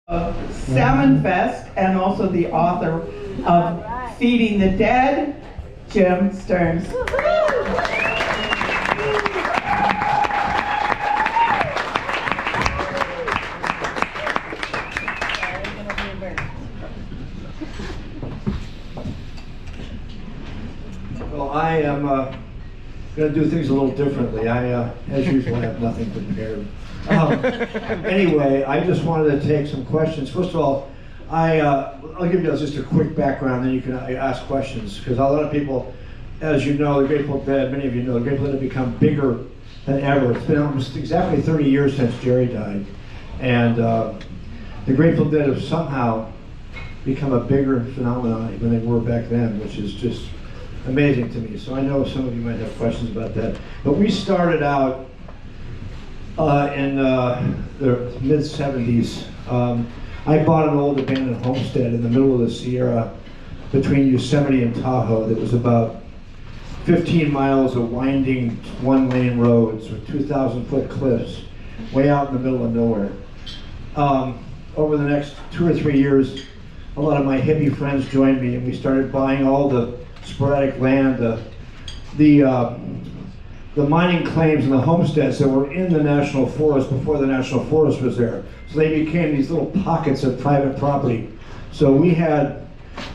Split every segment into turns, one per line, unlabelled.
of Salmon Fest and also the author of Feeding the Dead, Jim Stearns.
Well, I am going to do things a little differently. As usual, have nothing prepared. Anyway, I just wanted to take some questions. First of all, I'll give you just a quick background, then you can ask questions. Because a lot of people, as you know, the Grateful Dead, many of you know, the Grateful Dead have become bigger than ever. It's been almost exactly 30 years since Jerry died. And the Grateful Dead have somehow become a bigger phenomenon than they were back then, which is just amazing to me. So I know some of you might have questions about that. But we started out in the mid-70s. I bought an old abandoned homestead in the middle of the Sierra between Yosemite and Tahoe that was about 15 miles of winding one-lane roads with 2,000-foot cliffs way out in the middle of nowhere. Over the next 2 or 3 years, a lot of my hippie friends joined me and we started buying all the sporadic land, the mining claims and the homesteads that were in the National Forest before the National Forest was there. So they became these little pockets of private property. So we had,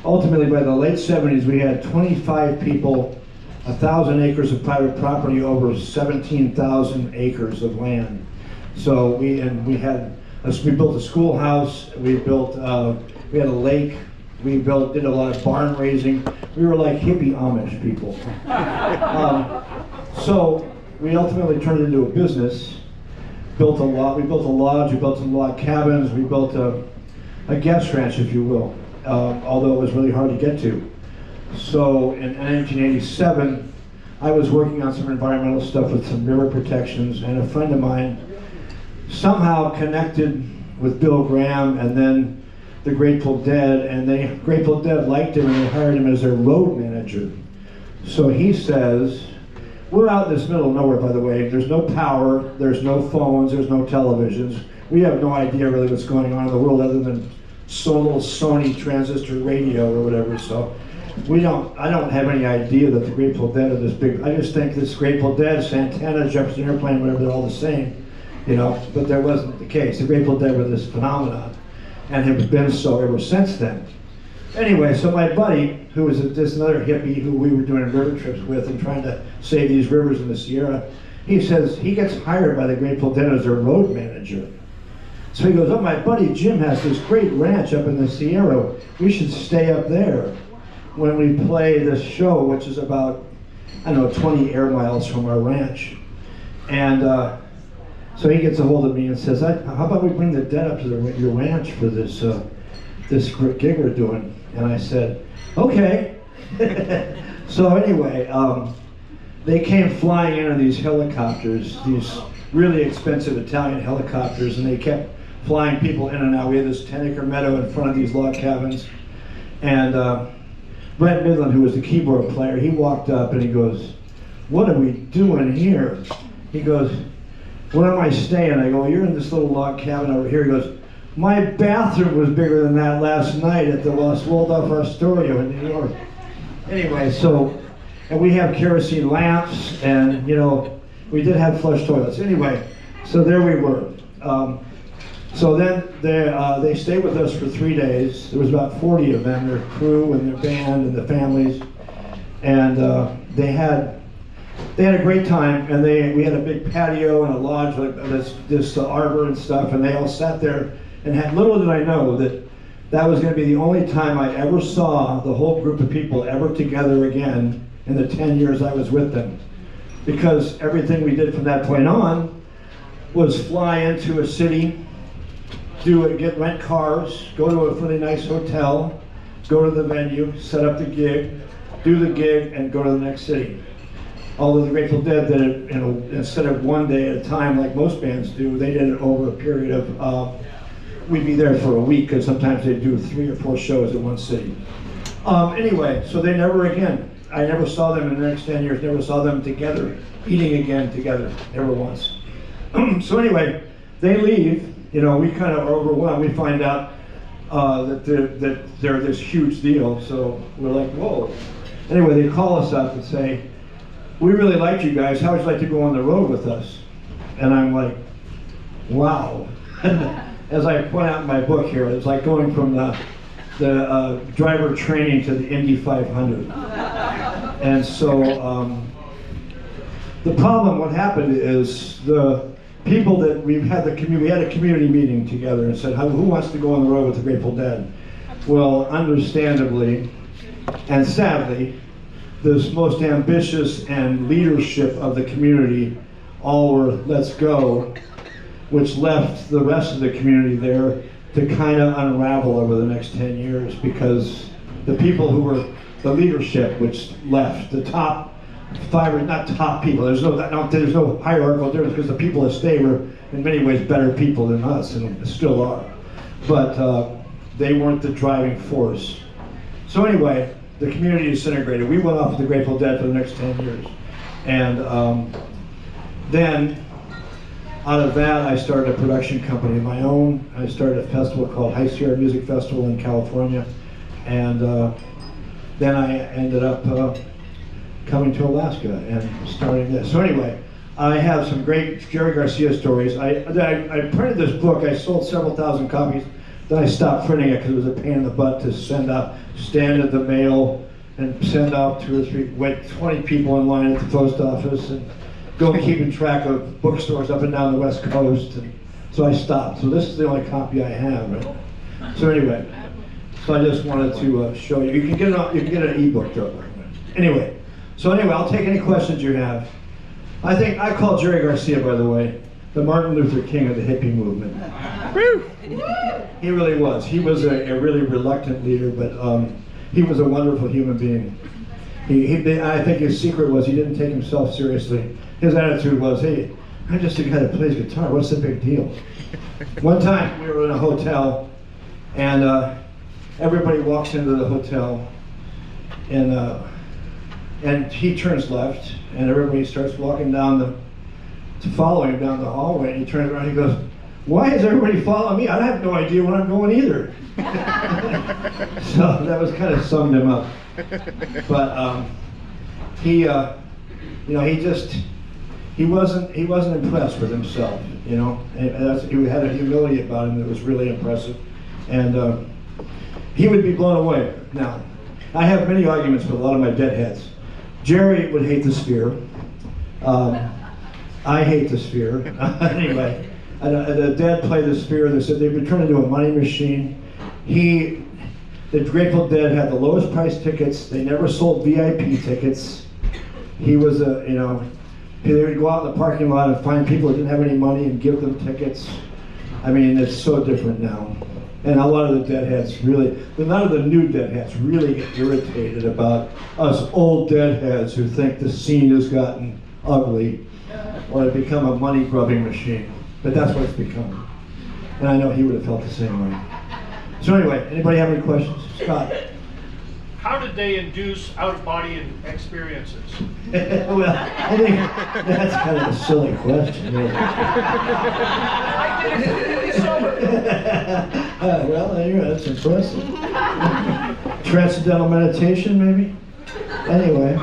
ultimately by the late 70s, we had 25 people, 1,000 acres of private property over 17,000 acres of land. So we built a schoolhouse, we had a lake, did a lot of barn raising. We were like hippie Amish people. So we ultimately turned it into a business. We built a lodge, we built some log cabins, we built a guest ranch, if you will, although it was really hard to get to. So in 1987, I was working on some environmental stuff with some river protections, and a friend of mine somehow connected with Bill Graham and then the Grateful Dead, and the Grateful Dead liked him and they hired him as their road manager. So he says, we're out in this middle of nowhere, by the way. There's no power, there's no phones, there's no televisions. We have no idea really what's going on in the world other than little Sony transistor radio or whatever. So I don't have any idea that the Grateful Dead are this big. I just think this Grateful Dead, Santana, Jefferson Airplane, whatever, they're all the same, you know. But that wasn't the case. The Grateful Dead were this phenomenon, and have been so ever since then. Anyway, so my buddy, who was just another hippie who we were doing river trips with and trying to save these rivers in the Sierra, he says he gets hired by the Grateful Dead as their road manager. So he goes, oh, my buddy Jim has this great ranch up in the Sierra. We should stay up there when we play this show, which is about, I don't know, 20 air miles from our ranch. And so he gets a hold of me and says, how about we bring the Dead up to your ranch for this gig we're doing? And I said, okay. So anyway, they came flying in on these helicopters, these really expensive Italian helicopters, and they kept flying people in and out. We had this 10-acre meadow in front of these log cabins. And Brent Midland, who was the keyboard player, he walked up and he goes, what are we doing here? He goes, where am I staying? I go, you're in this little log cabin over here. He goes, my bathroom was bigger than that last night at the Los Waldorf Astoria in New York. Anyway, and we have kerosene lamps, and you know, we did have flush toilets. Anyway, so there we were. So then they stayed with us for 3 days. There was about 40 of them, their crew and their band and the families, and they had a great time. And we had a big patio and a lodge, like this arbor and stuff, and they all sat there. And little did I know that was going to be the only time I ever saw the whole group of people ever together again in the 10 years I was with them. Because everything we did from that point on was fly into a city, rent cars, go to a really nice hotel, go to the venue, set up the gig, do the gig, and go to the next city. Although the Grateful Dead did it, instead of one day at a time like most bands do, they did it over a period of we'd be there for a week, because sometimes they'd do 3 or 4 shows in one city. Anyway, so they never again, I never saw them in the next 10 years, never saw them together, eating again together, never once. So anyway, they leave, You know, we kind of are overwhelmed. We find out that they're this huge deal, so we're like, whoa. Anyway, they call us up and say, we really like you guys. How would you like to go on the road with us? And I'm like, wow. As I point out in my book here, it's like going from the driver training to the Indy 500. And so the problem, what happened is the people that we had a community meeting together and said, who wants to go on the road with the Grateful Dead? Well, understandably and sadly, the most ambitious and leadership of the community all were, let's go, which left the rest of the community there to kind of unravel over the next 10 years, because the people who were the leadership, which left, the top five, or not top people, there's no hierarchical difference, because the people that stay were in many ways better people than us, and still are. But they weren't the driving force. So anyway, the community disintegrated. We went off with the Grateful Dead for the next 10 years. And then, out of that, I started a production company of my own. I started a festival called High Sierra Music Festival in California. And then I ended up coming to Alaska and starting this. So anyway, I have some great Jerry Garcia stories. I printed this book. I sold several thousand copies. Then I stopped printing it because it was a pain in the butt to stand at the mail and send out 2 or 3, wait 20 people in line at the post office and go keeping track of bookstores up and down the West Coast. And so I stopped. So this is the only copy I have. Right? So anyway, so I just wanted to show you. You can get an ebook though. Anyway, I'll take any questions you have. I call Jerry Garcia, by the way, the Martin Luther King of the hippie movement. He really was. He was a really reluctant leader, but he was a wonderful human being. I think his secret was he didn't take himself seriously. His attitude was, hey, I'm just a guy that plays guitar. What's the big deal? One time we were in a hotel, and everybody walks into the hotel, and he turns left, and everybody starts walking following him down the hallway, and he turns around and he goes, why is everybody following me? I have no idea where I'm going either. So that was kind of summed him up. But he wasn't impressed with himself, you know. And he had a humility about him that was really impressive, and he would be blown away. Now, I have many arguments with a lot of my deadheads. Jerry would hate the Sphere. I hate the Sphere. Anyway, the Dead play the Sphere. They said they've been turned into a money machine. The Grateful Dead had the lowest price tickets. They never sold VIP tickets. He was they would go out in the parking lot and find people that didn't have any money and give them tickets. I mean, it's so different now. And a lot of the deadheads none of the new deadheads really get irritated about us old deadheads who think the scene has gotten ugly or it become a money grubbing machine. But that's what it's become. And I know he would have felt the same way. So anyway, anybody have any questions? Scott?
How did they induce out-of-body experiences?
Well, I think that's kind of a silly question. Really.
I did it completely sober.
Well, that's impressive. Transcendental meditation, maybe? Anyway.